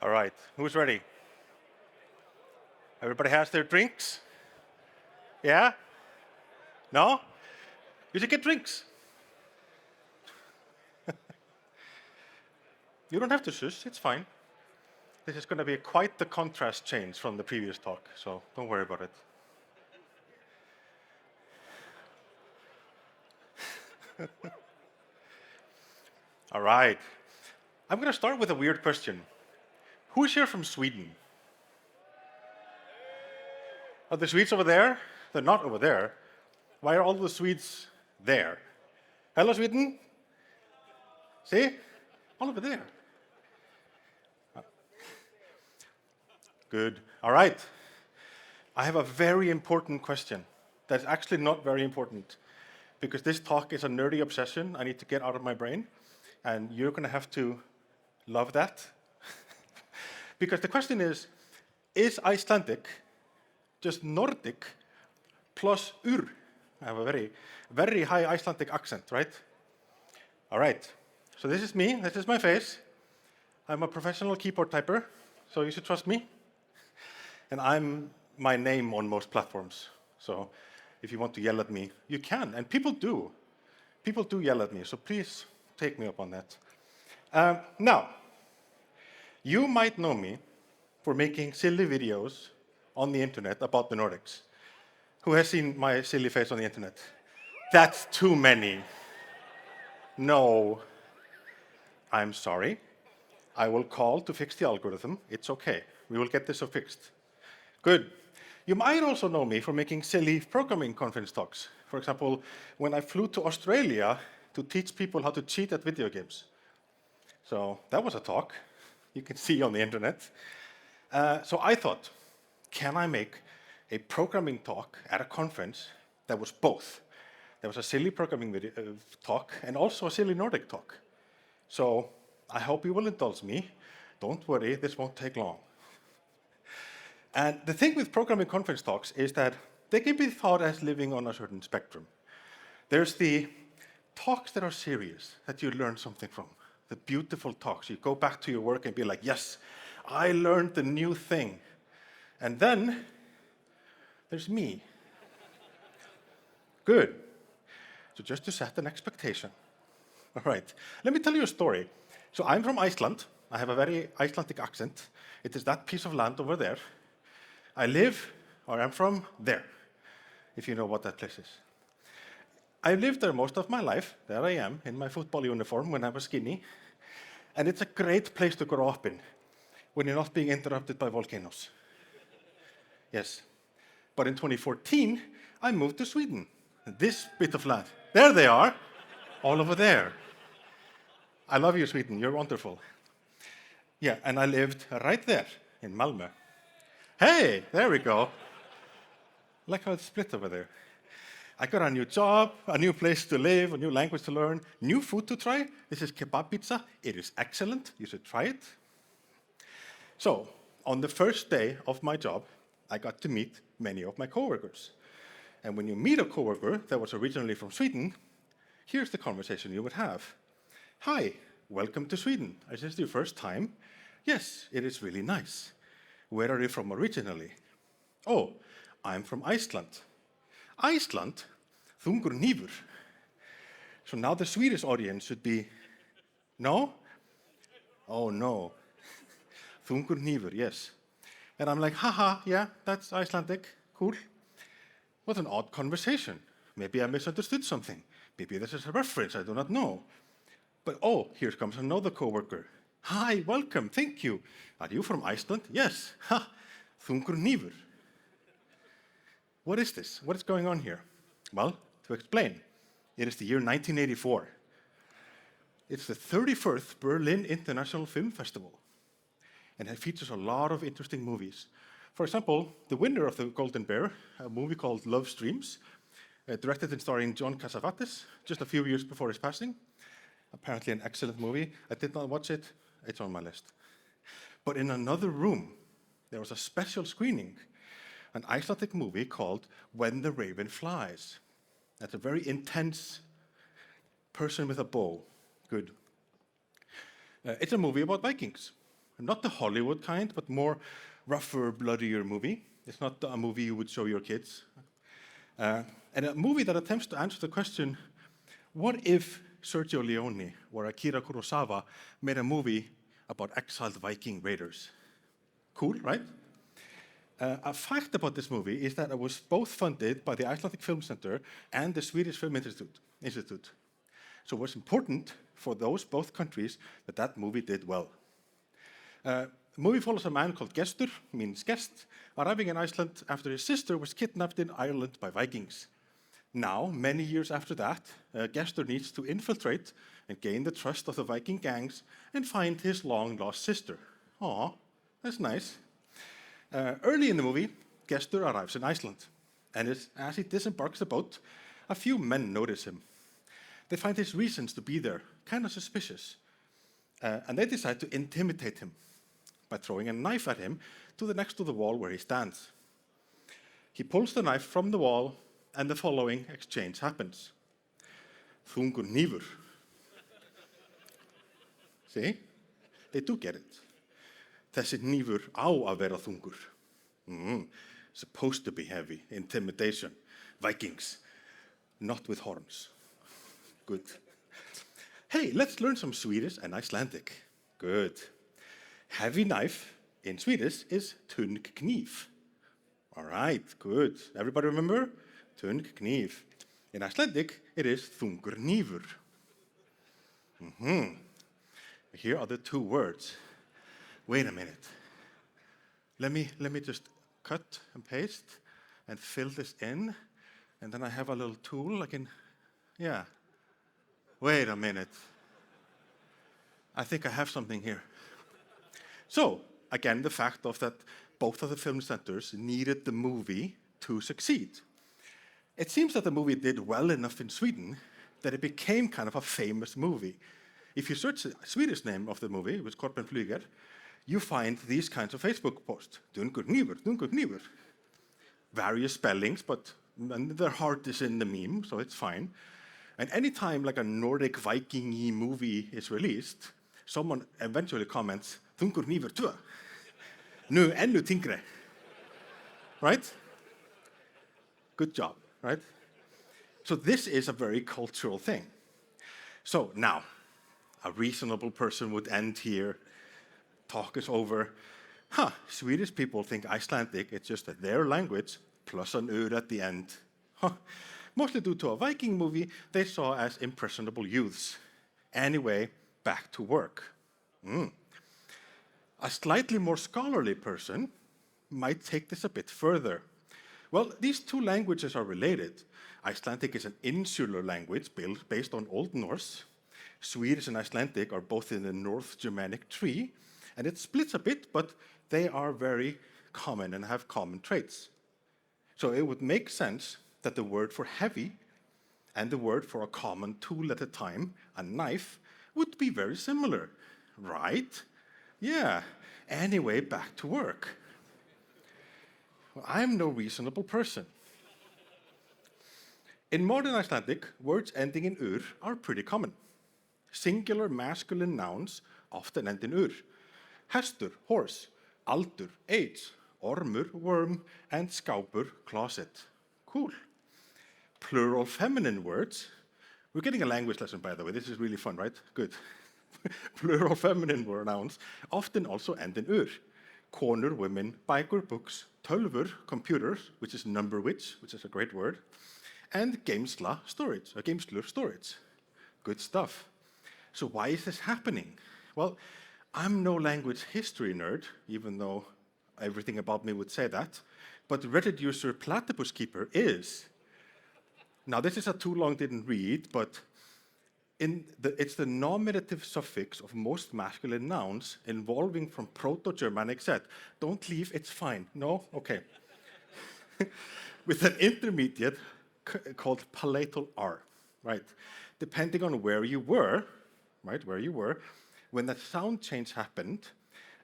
All right, who's ready? Everybody has their drinks? Yeah? No? You should get drinks. You don't have to shush, it's fine. This is going to be quite the contrast change from the previous talk, so don't worry about it. All right. I'm going to start with a weird question. Who's here from Sweden? Are the Swedes over there? They're not over there. Why are all the Swedes there? Hello, Sweden? See? All over there. Good. All right. I have a very important question that's actually not very important because this talk is a nerdy obsession I need to get out of my brain, and you're going to have to love that. Because the question is Icelandic just Nordic plus ur? I have a very, very high Icelandic accent, right? All right. So this is me. This is my face. I'm a professional keyboard typer, so you should trust me. And I'm my name on most platforms. So if you want to yell at me, you can. And people do. People do yell at me, so please take me up on that. Now, you might know me for making silly videos on the internet about the Nordics. Who has seen my silly face on the internet? That's too many. No. I'm sorry. I will call to fix the algorithm. It's okay. We will get this fixed. Good. You might also know me for making silly programming conference talks. For example, when I flew to Australia to teach people how to cheat at video games. So that was a talk you can see on the internet. So I thought, can I make a programming talk at a conference that was both? There was a silly programming talk and also a silly Nordic talk. So I hope you will indulge me. Don't worry, this won't take long. And the thing with programming conference talks is that they can be thought as living on a certain spectrum. There's the talks that are serious, that you learn something from, the beautiful talks. You go back to your work and be like, yes, I learned the new thing. And then there's me. Good. So just to set an expectation. All right, let me tell you a story. So I'm from Iceland. I have a very Icelandic accent. It is that piece of land over there. I live, or I'm from there, if you know what that place is. I lived there most of my life. There I am, in my football uniform when I was skinny. And it's a great place to grow up in, when you're not being interrupted by volcanoes. Yes. But in 2014, I moved to Sweden. This bit of land. There they are, all over there. I love you, Sweden. You're wonderful. Yeah, and I lived right there, in Malmö. Hey, there we go. Like how it's split over there. I got a new job, a new place to live, a new language to learn, new food to try. This is kebab pizza. It is excellent. You should try it. So, on the first day of my job, I got to meet many of my coworkers. And when you meet a coworker that was originally from Sweden, here's the conversation you would have. Hi, welcome to Sweden. Is this your first time? Yes, it is really nice. Where are you from originally? Oh, I'm from Iceland. Iceland? Þungur hnífur. So now the Swedish audience should be, no? Oh no. Þungur hnífur, yes. And I'm like, haha, yeah, that's Icelandic, cool. What an odd conversation. Maybe I misunderstood something. Maybe this is a reference, I do not know. But oh, here comes another coworker. Hi, welcome, thank you. Are you from Iceland? Yes. Ha, þungur hnífur. What is this? What is going on here? Well, to explain, it is the year 1984. It's the 31st Berlin International Film Festival. And it features a lot of interesting movies. For example, the winner of the Golden Bear, a movie called Love Streams, directed and starring John Cassavetes, just a few years before his passing. Apparently an excellent movie. I did not watch it. It's on my list. But in another room, there was a special screening, an Icelandic movie called When the Raven Flies. That's a very intense person with a bow. Good. It's a movie about Vikings. Not the Hollywood kind, but more rougher, bloodier movie. It's not a movie you would show your kids. And a movie that attempts to answer the question, what if Sergio Leone or Akira Kurosawa made a movie about exiled Viking raiders? Cool, right? A fact about this movie is that it was both funded by the Icelandic Film Center and the Swedish Film Institute. So it was important for those both countries that that movie did well. The movie follows a man called Gestur, means guest, arriving in Iceland after his sister was kidnapped in Ireland by Vikings. Now, many years after that, Gestur needs to infiltrate and gain the trust of the Viking gangs and find his long-lost sister. Aw, that's nice. Early in the movie, Gestur arrives in Iceland, and as he disembarks the boat, a few men notice him. They find his reasons to be there kind of suspicious, and they decide to intimidate him by throwing a knife at him next to the wall where he stands. He pulls the knife from the wall, and the following exchange happens. Þungur hnífur. See? They do get it. Þessi hnífur á að vera þungur. Supposed to be heavy. Intimidation. Vikings. Not with horns. Good. Hey, let's learn some Swedish and Icelandic. Good. Heavy knife in Swedish is tung kniv. All right, good. Everybody remember? Tung kniv. In Icelandic, it is þungur hnífur. Here are the two words. Wait a minute. Let me just cut and paste and fill this in, and then I have a little tool I can, yeah. Wait a minute. I think I have something here. So, again, the fact of that both of the film centers needed the movie to succeed. It seems that the movie did well enough in Sweden that it became kind of a famous movie. If you search the Swedish name of the movie, it was Korpen Flyger, you find these kinds of Facebook posts. Dungur hnífur. Various spellings, but their heart is in the meme, so it's fine. And anytime like a Nordic Viking-y movie is released, someone eventually comments, Dungur hnífur 2. Nu ennu þyngri. Right? Good job, right? So this is a very cultural thing. So now, a reasonable person would end here. Talk is over. Swedish people think Icelandic, it's just their language plus an ur at the end. Mostly due to a Viking movie they saw as impressionable youths. Anyway, back to work. A slightly more scholarly person might take this a bit further. Well, these two languages are related. Icelandic is an insular language based on Old Norse. Swedish and Icelandic are both in the North Germanic tree, and it splits a bit, but they are very common and have common traits. So it would make sense that the word for heavy and the word for a common tool at a time, a knife, would be very similar, right? Yeah. Anyway, back to work. Well, I'm no reasonable person. In modern Icelandic, words ending in ur are pretty common. Singular masculine nouns often end in ur. Hestur, horse, aldur, age, ormur, worm, and skápur, closet. Cool. Plural feminine words. We're getting a language lesson, by the way. This is really fun, right? Good. Plural feminine nouns often also end in ur. Konur, women, bækur, books, tölvur, computers, which is number which is a great word, and geimsla, storage, geimslur, storage. Good stuff. So why is this happening? Well, I'm no language history nerd, even though everything about me would say that, but Reddit user Platypus Keeper is. Now, this is a too long didn't read, but it's the nominative suffix of most masculine nouns evolving from Proto-Germanic set. Don't leave, it's fine. No? Okay. With an intermediate called palatal R, right? Depending on where you were, when that sound change happened,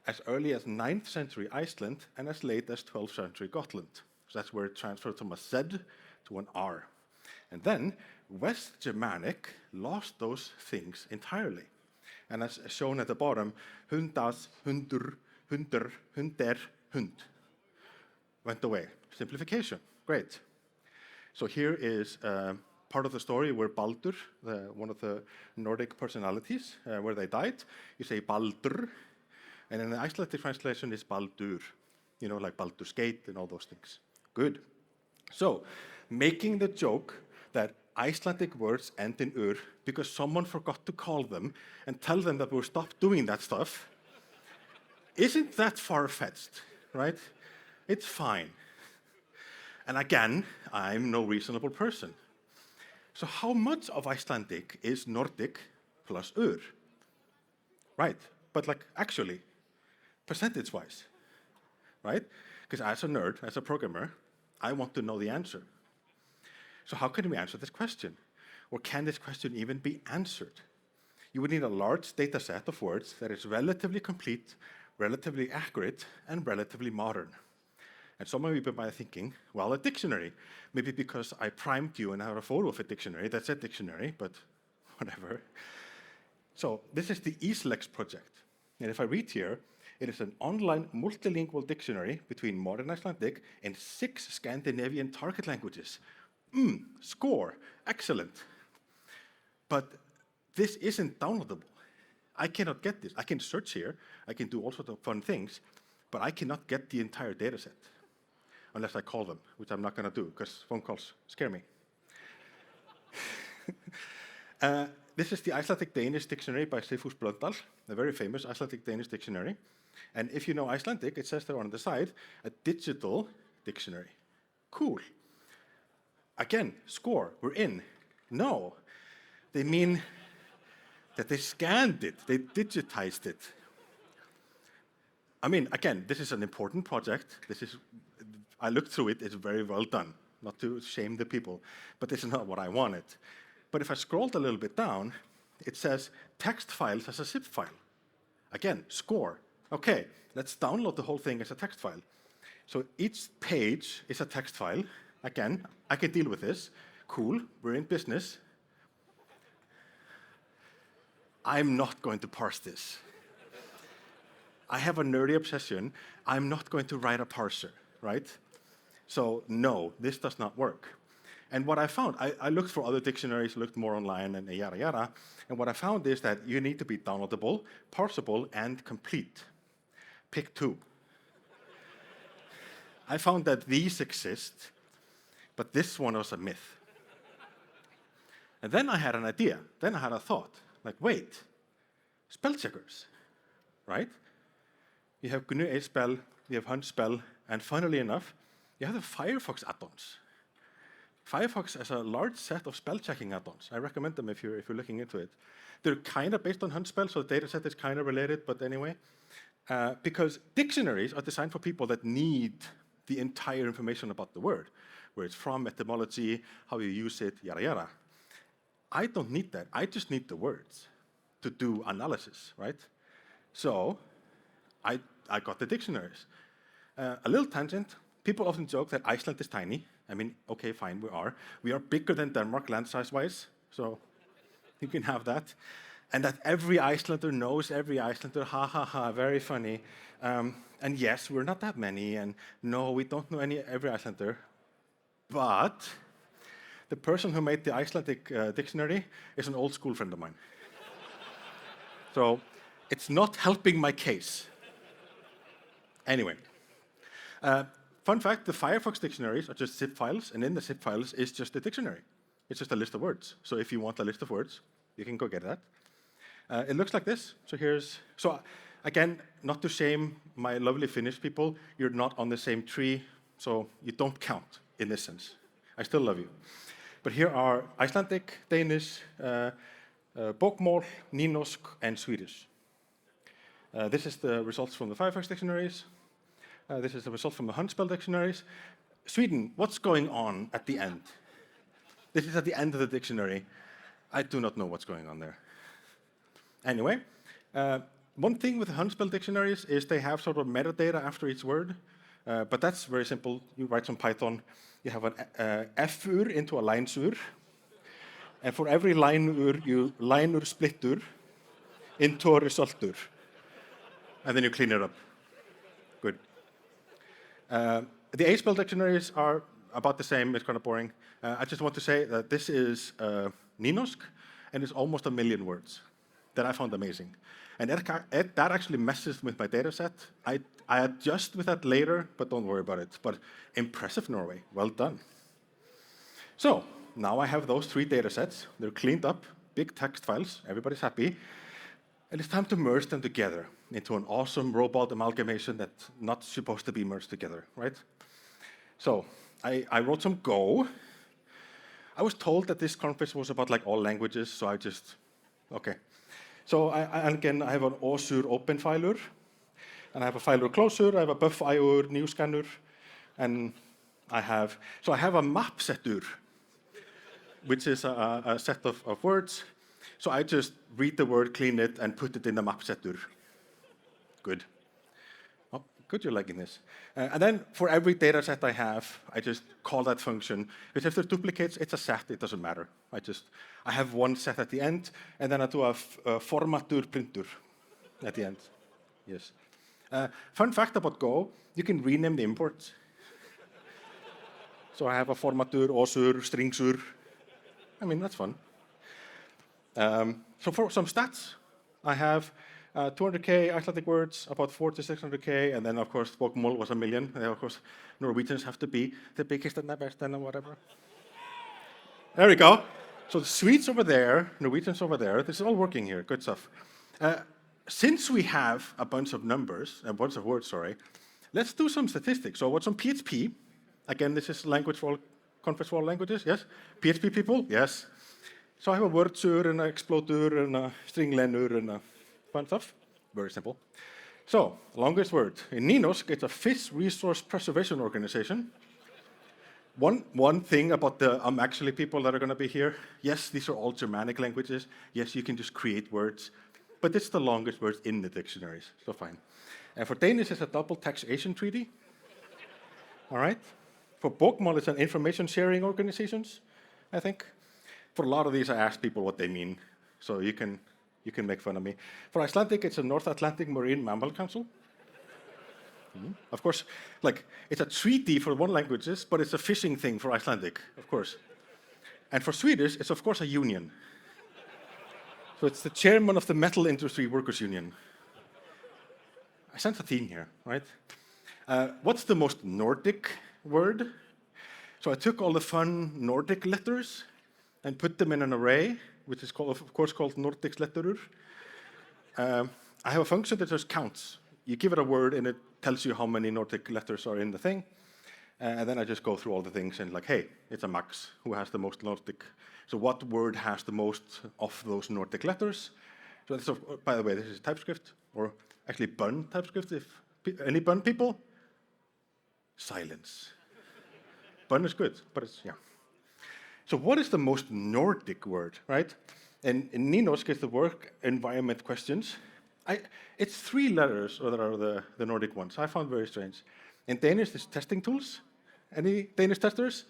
as early as 9th century Iceland and as late as 12th century Gotland. So that's where it transferred from a Z to an R. And then West Germanic lost those things entirely. And as shown at the bottom, hundas, hundur, hunder, hunder, hund went away. Simplification, great. So here is part of the story where Baldur, one of the Nordic personalities, where they died. You say Baldur, and in the Icelandic translation is Baldur, you know, like Baldur's Gate and all those things. Good. So, making the joke that Icelandic words end in ur because someone forgot to call them and tell them that we'll stop doing that stuff, isn't that far-fetched, right? It's fine. And again, I'm no reasonable person. So how much of Icelandic is Nordic plus ur? Right, but like actually, percentage-wise, right? Because as a nerd, as a programmer, I want to know the answer. So how can we answer this question? Or can this question even be answered? You would need a large data set of words that is relatively complete, relatively accurate, and relatively modern. And some of you might be thinking, well, a dictionary. Maybe because I primed you and I have a photo of a dictionary that said dictionary, but whatever. So this is the Islex project. And if I read here, it is an online multilingual dictionary between modern Icelandic and 6 Scandinavian target languages. Score, excellent. But this isn't downloadable. I cannot get this. I can search here, I can do all sorts of fun things, but I cannot get the entire data set unless I call them, which I'm not going to do because phone calls scare me. This is the Icelandic-Danish dictionary by Sigfús Blöndal, a very famous Icelandic-Danish dictionary. And if you know Icelandic, it says there on the side, a digital dictionary. Cool. Again, score, we're in. No, they mean that they scanned it, they digitized it. I mean, again, this is an important project. I looked through it, it's very well done, not to shame the people, but this is not what I wanted. But if I scrolled a little bit down, it says text files as a zip file. Again, score. Okay, let's download the whole thing as a text file. So each page is a text file. Again, I can deal with this. Cool, we're in business. I'm not going to parse this. I have a nerdy obsession. I'm not going to write a parser, right? So no, this does not work. And what I found, I looked for other dictionaries, looked more online and yada yada, and what I found is that you need to be downloadable, parsable, and complete. Pick 2. I found that these exist, but this one was a myth. And then I had an idea, then I had a thought, like wait, spell checkers, right? You have GNU spell, you have Hunt spell, and funnily enough, you have the Firefox add-ons. Firefox has a large set of spell checking add-ons. I recommend them if you're looking into it. They're kind of based on Hunt spell, so the data set is kind of related, but anyway. Because dictionaries are designed for people that need the entire information about the word, where it's from, etymology, how you use it, yada yada. I don't need that. I just need the words to do analysis, right? So I got the dictionaries. A little tangent. People often joke that Iceland is tiny. I mean, okay, fine, we are. We are bigger than Denmark land size-wise, so you can have that. And that every Icelander knows every Icelander, ha ha ha, very funny. And yes, we're not that many, and no, we don't know every Icelander. But the person who made the Icelandic dictionary is an old school friend of mine. So it's not helping my case. Anyway. Fun fact, the Firefox dictionaries are just zip files, and in the zip files is just a dictionary. It's just a list of words. So if you want a list of words, you can go get that. It looks like this. So again, not to shame my lovely Finnish people, you're not on the same tree, so you don't count in this sense. I still love you. But here are Icelandic, Danish, Bokmål, Nynorsk, and Swedish. This is the results from the Firefox dictionaries. This is the result from the Hunt spell dictionaries. Sweden, what's going on at the end? This is at the end of the dictionary. I do not know what's going on there. Anyway, one thing with the Hunt spell dictionaries is they have sort of metadata after each word, but that's very simple. You write some Python, you have an F-ur into a line-sur, and for every line-ur, you line-ur splittur, into resultur. And then you clean it up. Good. The A-spell dictionaries are about the same. It's kind of boring. I just want to say that this is Nynorsk, and it's almost 1 million words that I found amazing. And that actually messes with my data set. I adjust with that later, but don't worry about it. But impressive, Norway. Well done. So now I have those 3 data sets. They're cleaned up, big text files. Everybody's happy. And it's time to merge them together into an awesome robot amalgamation that's not supposed to be merged together, right? So I wrote some Go. I was told that this conference was about like all languages, so I just, okay. So and again, I have an Osur open filer, and I have a filer closer, I have a buff IOR new scanner, and I have a map setter, which is a set of words. So I just read the word, clean it, and put it in the map setter. Good. Oh, good, you're liking this. And then for every data set I have, I just call that function. Because if there's duplicates, it's a set, it doesn't matter. I have one set at the end, and then I do a formatur printer at the end. Yes. Fun fact about Go, you can rename the imports. So I have a formatur, osur, stringsur. I mean, that's fun. So for some stats, I have 200K Icelandic words, about 400 to 600K, and then of course bókmál was 1 million. And of course, Norwegians have to be the biggest and the best and whatever. There we go. So the Swedes over there, Norwegians over there, this is all working here, good stuff. Since we have a bunch of numbers, a bunch of words, sorry, let's do some statistics. So what's some PHP? Again, this is language for all, conference for all languages, yes? PHP people, yes. So I have a wordsur and an exploder and a stringlenur and fun stuff. Very simple. So, longest word. In Nynorsk, it's a fish resource preservation organization. One thing about the actually people that are going to be here, yes, these are all Germanic languages. Yes, you can just create words. But it's the longest word in the dictionaries, so fine. And for Danish, it's a double taxation treaty. All right? For bókmál, it's an information sharing organizations, I think. For a lot of these, I ask people what they mean, so you can make fun of me. For Icelandic, it's a North Atlantic Marine Mammal Council. Of course, like, it's a treaty for one languages, but it's a fishing thing for Icelandic, of course. And for Swedish, it's of course a union. So it's the chairman of the Metal Industry Workers Union. I sense a theme here, right? What's the most Nordic word? So I took all the fun Nordic letters and put them in an array, which is called, of course called Nordic letterur. I have a function that just counts. You give it a word and it tells you how many Nordic letters are in the thing. And then I just go through all the things and like, hey, it's a max. Who has the most Nordic? So what word has the most of those Nordic letters? So this, by the way, this is TypeScript, or actually bun TypeScript. If any bun people? Silence. Bun is good, but it's, yeah. So what is the most Nordic word, right? And in Nynorsk is the work environment questions. It's 3 letters that are the Nordic ones. I found very strange. In Danish, it's testing tools. Any Danish testers?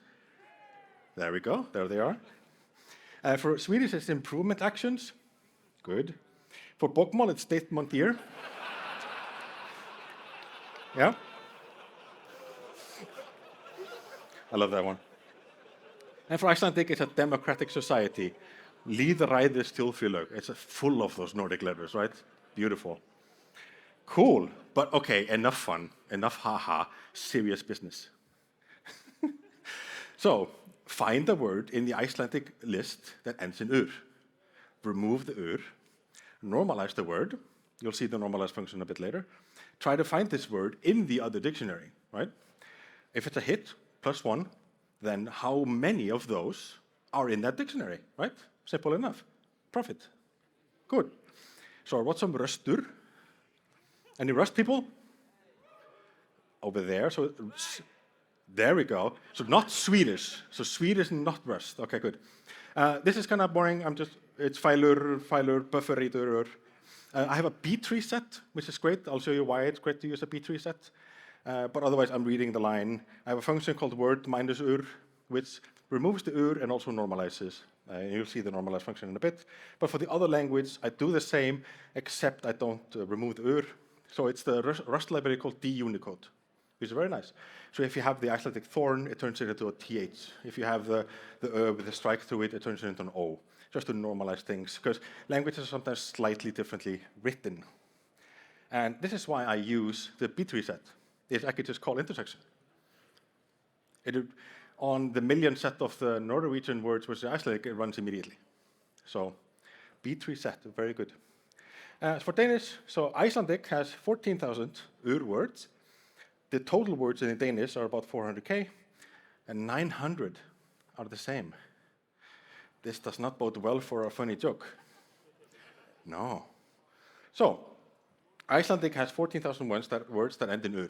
There we go, there they are. For Swedish, it's improvement actions. Good. For bókmál, it's statement year. Yeah? I love that one. And for Icelandic, it's a democratic society. Lýðræðis þjóðfélag. It's full of those Nordic letters, right? Beautiful. Cool. But okay, enough fun. Enough haha. Serious business. So, find a word in the Icelandic list that ends in ur. Remove the ur. Normalize the word. You'll see the normalize function a bit later. Try to find this word in the other dictionary, right? If it's a hit, +1, then how many of those are in that dictionary, right? Simple enough. Profit. Good. So what's some rustur? Any Rust people? Over there. So there we go. So not Swedish. So Swedish, not Rust. Okay, good. This is kind of boring. It's filer, buffer reader. I have a B-tree set, which is great. I'll show you why it's great to use a B-tree set. But otherwise, I'm reading the line. I have a function called word -ur, which removes the ur and also normalizes. You'll see the normalize function in a bit. But for the other language, I do the same, except I don't remove the ur. So it's the Rust library called dunicode, which is very nice. So if you have the Icelandic thorn, it turns it into a th. If you have the with the strike through it, it turns it into an o, just to normalize things, because languages are sometimes slightly differently written. And this is why I use the bit reset. I could just call intersection. On the million set of the Norwegian words which are Icelandic, it runs immediately. So bit reset, very good. For Danish, so Icelandic has 14,000 ur words. The total words in Danish are about 400K, and 900 are the same. This does not bode well for a funny joke. No. So Icelandic has 14,000 words that end in ur.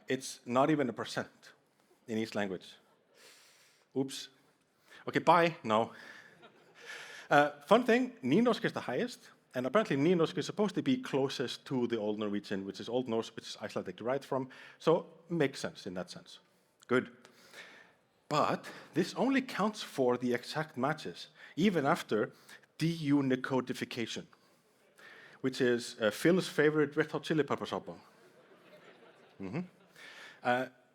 It's not even a percent in each language. Oops. Okay, bye. No. Fun thing, Nynorsk is the highest, and apparently Nynorsk is supposed to be closest to the Old Norwegian, which is Old Norse, which is Icelandic derived from, so makes sense in that sense. Good. But this only counts for the exact matches, even after deUnicodification, which is Phil's favorite Red Hot Chili Peppers album.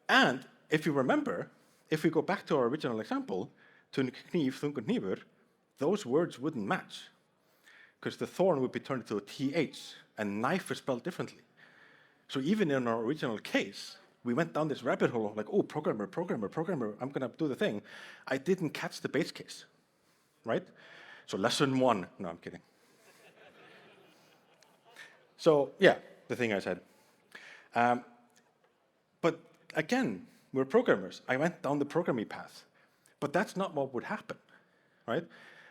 And if you remember, if we go back to our original example, tun kniv, þungur hnífur, those words wouldn't match, because the thorn would be turned into a th, and knife is spelled differently. So even in our original case, we went down this rabbit hole of like, oh, programmer, I'm going to do the thing. I didn't catch the base case, right? So lesson 1, no, I'm kidding. So yeah, the thing I said. But again, we're programmers. I went down the programming path, but that's not what would happen, right?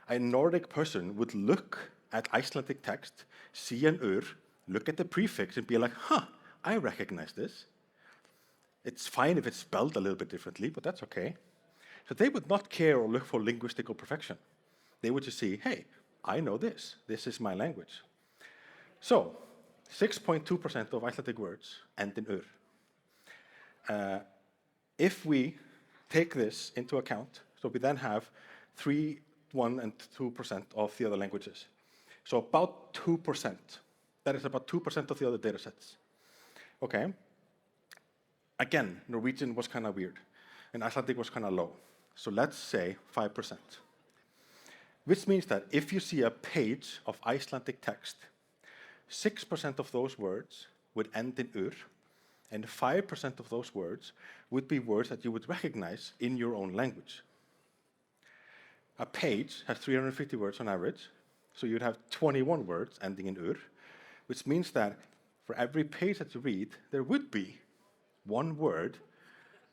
A Nordic person would look at Icelandic text, see an ur, look at the prefix and be like, huh, I recognize this. It's fine if it's spelled a little bit differently, but that's okay. So they would not care or look for linguistical perfection. They would just see, hey, I know this. This is my language. So 6.2% of Icelandic words end in ur. If we take this into account, so we then have 3, 1, and 2% of the other languages. So about 2%. That is about 2% of the other data sets. Okay. Again, Norwegian was kind of weird, and Icelandic was kind of low. So let's say 5%. Which means that if you see a page of Icelandic text, 6% of those words would end in ur, and 5% of those words would be words that you would recognize in your own language. A page has 350 words on average, so you'd have 21 words ending in ur, which means that for every page that you read, there would be one word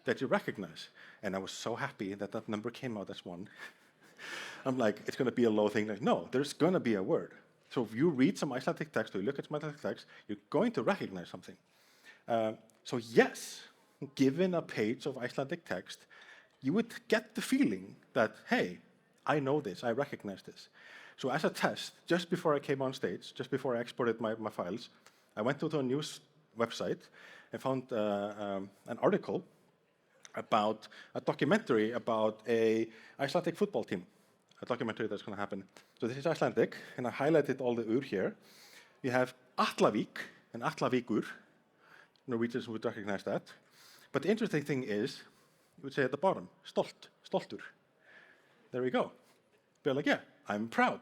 that you recognize. And I was so happy that that number came out as 1. I'm like, it's going to be a low thing. Like, no, there's going to be a word. So if you read some Icelandic text or you look at some Icelandic text, you're going to recognize something. So yes, given a page of Icelandic text, you would get the feeling that, hey, I know this, I recognize this. So as a test, just before I came on stage, just before I exported my files, I went to a news website and found an article about a documentary about a Icelandic football team, a documentary that's going to happen. So this is Icelandic, and I highlighted all the ur here. We have Atlavik and Atlavíkur. Norwegians would recognize that. But the interesting thing is, you would say at the bottom, stoltur. There we go. Be like, yeah, I'm proud.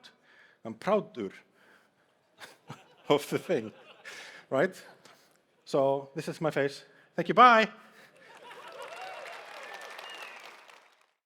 I'm proudur of the thing, right? So this is my face. Thank you, bye.